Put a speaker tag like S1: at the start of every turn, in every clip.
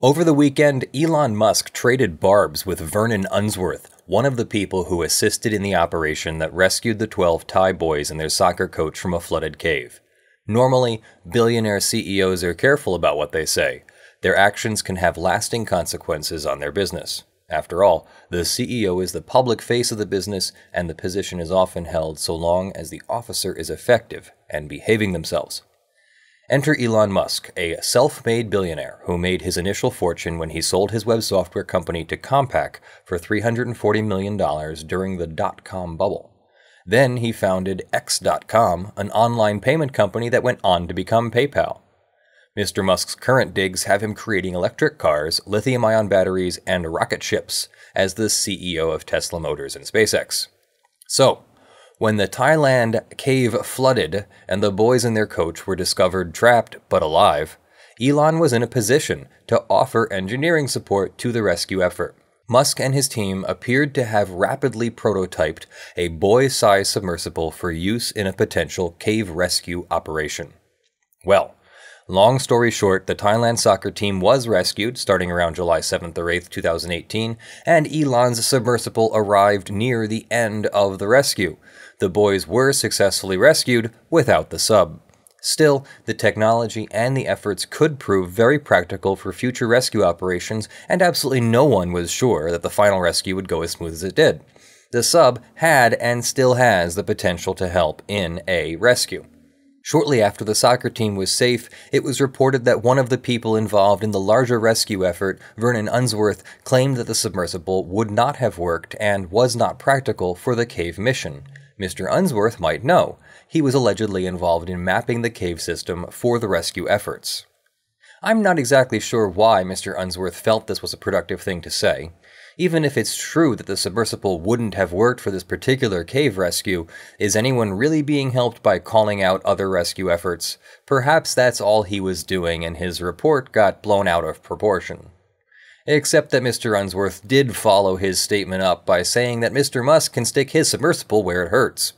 S1: Over the weekend, Elon Musk traded barbs with Vernon Unsworth, one of the people who assisted in the operation that rescued the 12 Thai boys and their soccer coach from a flooded cave. Normally, billionaire CEOs are careful about what they say. Their actions can have lasting consequences on their business. After all, the CEO is the public face of the business, and the position is often held so long as the officer is effective and behaving themselves. Enter Elon Musk, a self-made billionaire who made his initial fortune when he sold his web software company to Compaq for $340 million during the dot-com bubble. Then he founded X.com, an online payment company that went on to become PayPal. Mr. Musk's current digs have him creating electric cars, lithium-ion batteries, and rocket ships as the CEO of Tesla Motors and SpaceX. So, when the Thailand cave flooded and the boys and their coach were discovered trapped but alive, Elon was in a position to offer engineering support to the rescue effort. Musk and his team appeared to have rapidly prototyped a boy-sized submersible for use in a potential cave rescue operation. Well, long story short, the Thailand soccer team was rescued starting around July 7th or 8th, 2018, and Elon's submersible arrived near the end of the rescue. The boys were successfully rescued without the sub. Still, the technology and the efforts could prove very practical for future rescue operations, and absolutely no one was sure that the final rescue would go as smooth as it did. The sub had and still has the potential to help in a rescue. Shortly after the soccer team was safe, it was reported that one of the people involved in the larger rescue effort, Vernon Unsworth, claimed that the submersible would not have worked and was not practical for the cave mission. Mr. Unsworth might know. He was allegedly involved in mapping the cave system for the rescue efforts. I'm not exactly sure why Mr. Unsworth felt this was a productive thing to say. Even if it's true that the submersible wouldn't have worked for this particular cave rescue, is anyone really being helped by calling out other rescue efforts? Perhaps that's all he was doing and his report got blown out of proportion. Except that Mr. Unsworth did follow his statement up by saying that Mr. Musk can stick his submersible where it hurts.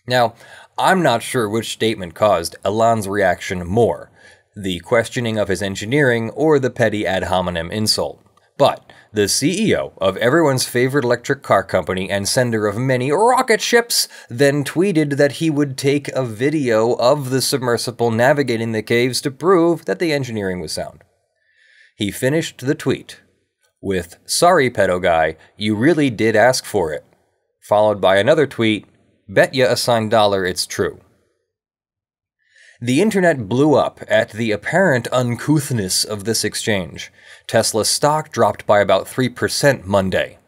S1: Now, I'm not sure which statement caused Elon's reaction more, the questioning of his engineering or the petty ad hominem insult. But the CEO of everyone's favorite electric car company and sender of many rocket ships then tweeted that he would take a video of the submersible navigating the caves to prove that the engineering was sound. He finished the tweet with, "Sorry, pedo guy, you really did ask for it," followed by another tweet, "Bet ya a signed dollar it's true." The internet blew up at the apparent uncouthness of this exchange. Tesla's stock dropped by about 3% Monday.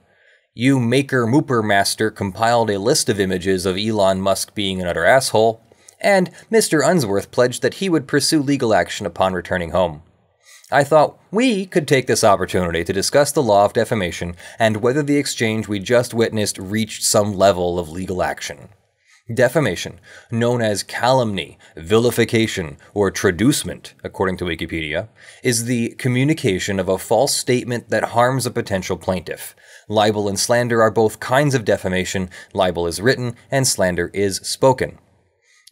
S1: You Maker Mooper Master compiled a list of images of Elon Musk being an utter asshole, and Mr. Unsworth pledged that he would pursue legal action upon returning home. I thought we could take this opportunity to discuss the law of defamation and whether the exchange we just witnessed reached some level of legal action. Defamation, known as calumny, vilification, or traducement, according to Wikipedia, is the communication of a false statement that harms a potential plaintiff. Libel and slander are both kinds of defamation. Libel is written and slander is spoken.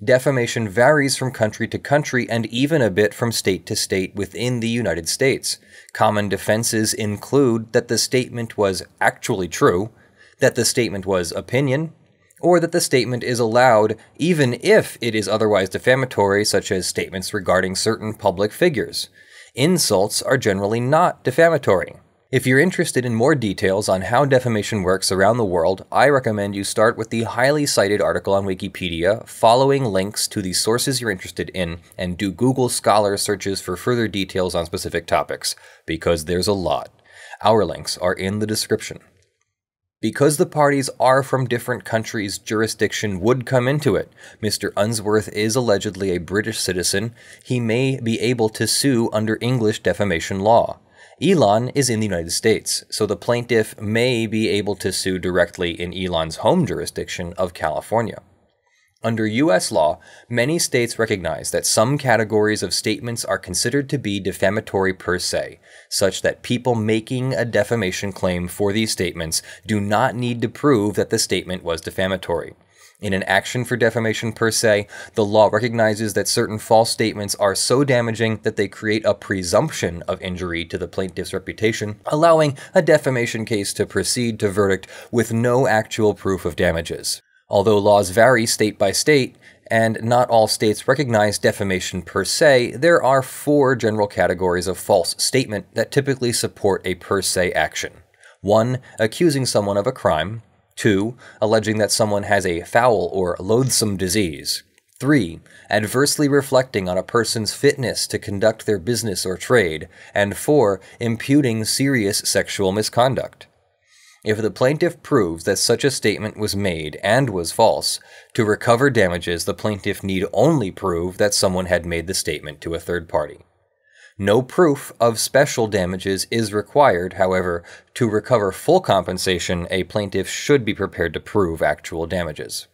S1: Defamation varies from country to country and even a bit from state to state within the United States. Common defenses include that the statement was actually true, that the statement was opinion, or that the statement is allowed even if it is otherwise defamatory, such as statements regarding certain public figures. Insults are generally not defamatory. If you're interested in more details on how defamation works around the world, I recommend you start with the highly cited article on Wikipedia, following links to the sources you're interested in, and do Google Scholar searches for further details on specific topics, because there's a lot. Our links are in the description. Because the parties are from different countries, jurisdiction would come into it. Mr. Unsworth is allegedly a British citizen. He may be able to sue under English defamation law. Elon is in the United States, so the plaintiff may be able to sue directly in Elon's home jurisdiction of California. Under U.S. law, many states recognize that some categories of statements are considered to be defamatory per se, such that people making a defamation claim for these statements do not need to prove that the statement was defamatory. In an action for defamation per se, the law recognizes that certain false statements are so damaging that they create a presumption of injury to the plaintiff's reputation, allowing a defamation case to proceed to verdict with no actual proof of damages. Although laws vary state by state, and not all states recognize defamation per se, there are 4 general categories of false statement that typically support a per se action. 1. Accusing someone of a crime. 2. Alleging that someone has a foul or loathsome disease. 3. Adversely reflecting on a person's fitness to conduct their business or trade. And 4. Imputing serious sexual misconduct. If the plaintiff proves that such a statement was made and was false, to recover damages, the plaintiff need only prove that someone had made the statement to a third party. No proof of special damages is required, however. To recover full compensation, a plaintiff should be prepared to prove actual damages.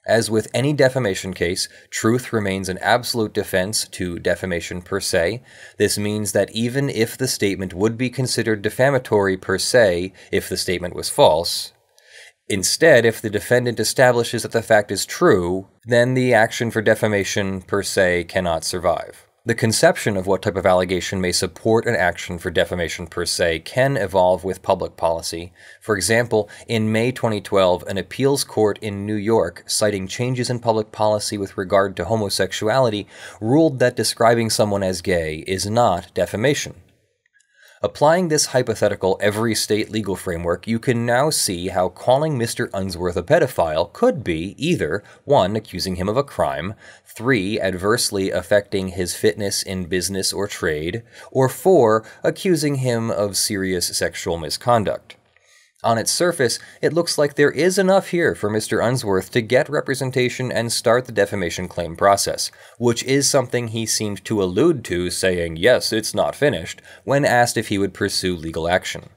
S1: As with any defamation case, truth remains an absolute defense to defamation per se. This means that even if the statement would be considered defamatory per se if the statement was false, instead, if the defendant establishes that the fact is true, then the action for defamation per se cannot survive. The conception of what type of allegation may support an action for defamation per se can evolve with public policy. For example, in May 2012, an appeals court in New York, citing changes in public policy with regard to homosexuality, ruled that describing someone as gay is not defamation. Applying this hypothetical every state legal framework, you can now see how calling Mr. Unsworth a pedophile could be either 1. Accusing him of a crime, 3. Adversely affecting his fitness in business or trade, or 4. Accusing him of serious sexual misconduct. On its surface, it looks like there is enough here for Mr. Unsworth to get representation and start the defamation claim process, which is something he seemed to allude to, saying, yes, it's not finished, when asked if he would pursue legal action.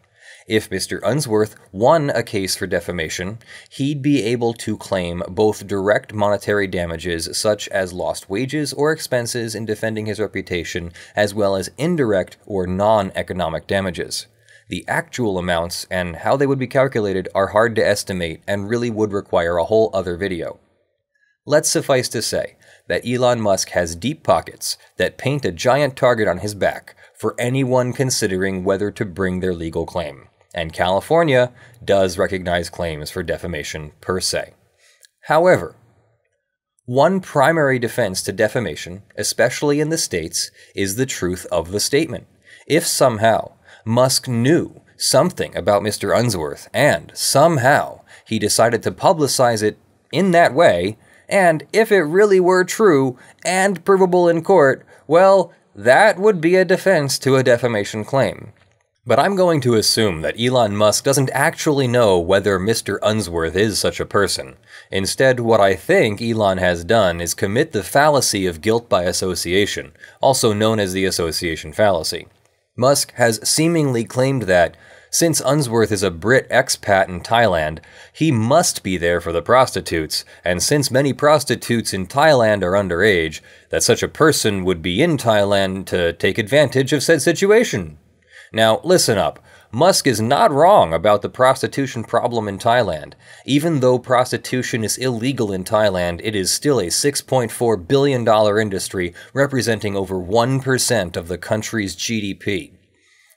S1: If Mr. Unsworth won a case for defamation, he'd be able to claim both direct monetary damages, such as lost wages or expenses in defending his reputation, as well as indirect or non-economic damages. The actual amounts and how they would be calculated are hard to estimate and really would require a whole other video. Let's suffice to say that Elon Musk has deep pockets that paint a giant target on his back for anyone considering whether to bring their legal claim, and California does recognize claims for defamation per se. However, one primary defense to defamation, especially in the states, is the truth of the statement. If somehow Musk knew something about Mr. Unsworth, and somehow he decided to publicize it in that way, and if it really were true and provable in court, well, that would be a defense to a defamation claim. But I'm going to assume that Elon Musk doesn't actually know whether Mr. Unsworth is such a person. Instead, what I think Elon has done is commit the fallacy of guilt by association, also known as the association fallacy. Musk has seemingly claimed that, since Unsworth is a Brit expat in Thailand, he must be there for the prostitutes, and since many prostitutes in Thailand are underage, that such a person would be in Thailand to take advantage of said situation. Now, listen up. Musk is not wrong about the prostitution problem in Thailand. Even though prostitution is illegal in Thailand, it is still a $6.4 billion industry representing over 1% of the country's GDP.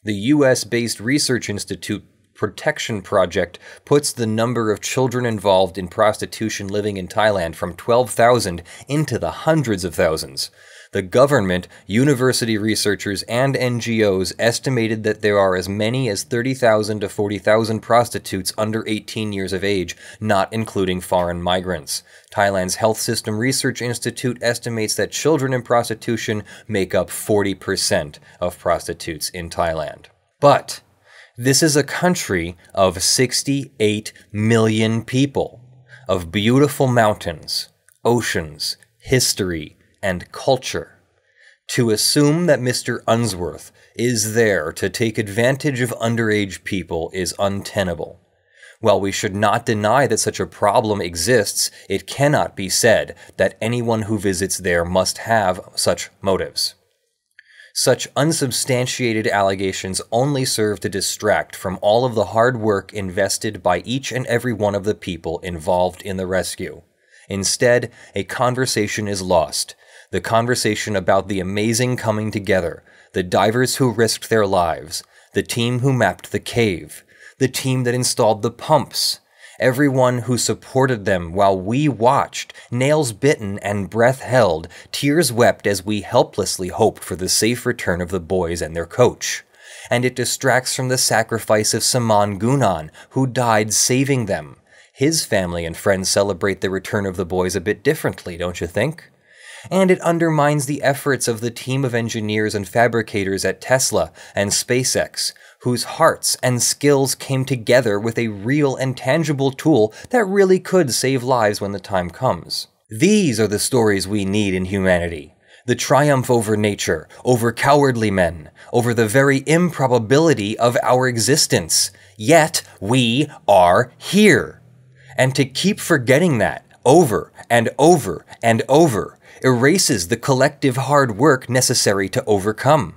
S1: The US-based research institute Protection Project puts the number of children involved in prostitution living in Thailand from 12,000 into the hundreds of thousands. The government, university researchers, and NGOs estimated that there are as many as 30,000 to 40,000 prostitutes under 18 years of age, not including foreign migrants. Thailand's Health System Research Institute estimates that children in prostitution make up 40% of prostitutes in Thailand. But this is a country of 68 million people, of beautiful mountains, oceans, history, and culture. To assume that Mr. Unsworth is there to take advantage of underage people is untenable. While we should not deny that such a problem exists, it cannot be said that anyone who visits there must have such motives. Such unsubstantiated allegations only serve to distract from all of the hard work invested by each and every one of the people involved in the rescue. Instead, a conversation is lost. The conversation about the amazing coming together, the divers who risked their lives, the team who mapped the cave, the team that installed the pumps, everyone who supported them while we watched, nails bitten and breath held, tears wept as we helplessly hoped for the safe return of the boys and their coach. And it distracts from the sacrifice of Saman Gunan, who died saving them. His family and friends celebrate the return of the boys a bit differently, don't you think? And it undermines the efforts of the team of engineers and fabricators at Tesla and SpaceX, whose hearts and skills came together with a real and tangible tool that really could save lives when the time comes. These are the stories we need in humanity. The triumph over nature, over cowardly men, over the very improbability of our existence. Yet we are here. And to keep forgetting that over and over and over erases the collective hard work necessary to overcome.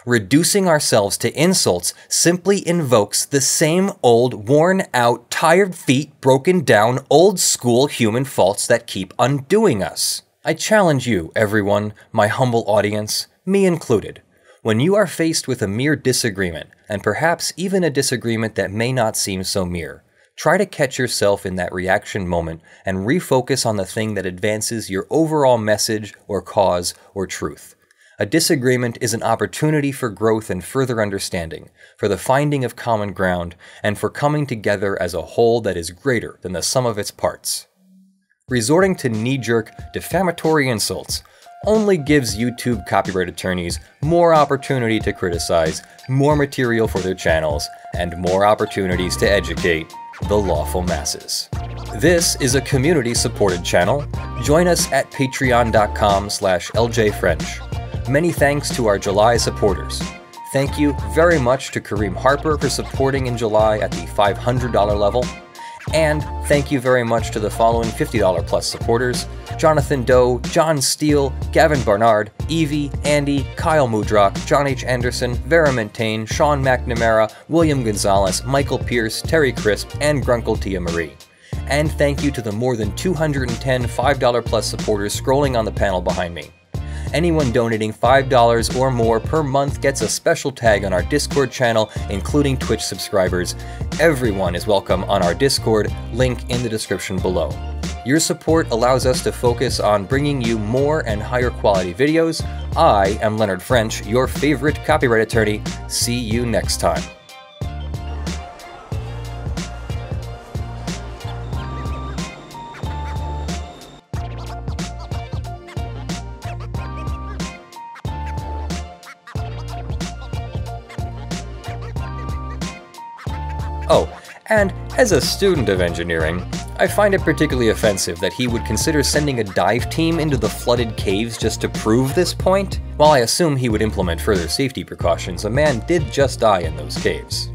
S1: Reducing ourselves to insults simply invokes the same old, worn-out, tired feet, broken down, old-school human faults that keep undoing us. I challenge you, everyone, my humble audience, me included. When you are faced with a mere disagreement, and perhaps even a disagreement that may not seem so mere, try to catch yourself in that reaction moment and refocus on the thing that advances your overall message or cause or truth. A disagreement is an opportunity for growth and further understanding, for the finding of common ground, and for coming together as a whole that is greater than the sum of its parts. Resorting to knee-jerk, defamatory insults only gives YouTube copyright attorneys more opportunity to criticize, more material for their channels, and more opportunities to educate the lawful masses. This is a community-supported channel. Join us at patreon.com/ljfrench. Many thanks to our July supporters. Thank you very much to Kareem Harper for supporting in July at the $500 level. And thank you very much to the following $50 plus supporters: Jonathan Doe, John Steele, Gavin Barnard, Evie, Andy, Kyle Mudrock, John H. Anderson, Vera Mentane, Sean McNamara, William Gonzalez, Michael Pierce, Terry Crisp, and Grunkle Tia Marie. And thank you to the more than 210 $5 plus supporters scrolling on the panel behind me. Anyone donating $5 or more per month gets a special tag on our Discord channel, including Twitch subscribers. Everyone is welcome on our Discord, link in the description below. Your support allows us to focus on bringing you more and higher quality videos. I am Leonard French, your favorite copyright attorney. See you next time. Oh, and as a student of engineering, I find it particularly offensive that he would consider sending a dive team into the flooded caves just to prove this point. While I assume he would implement further safety precautions, a man did just die in those caves.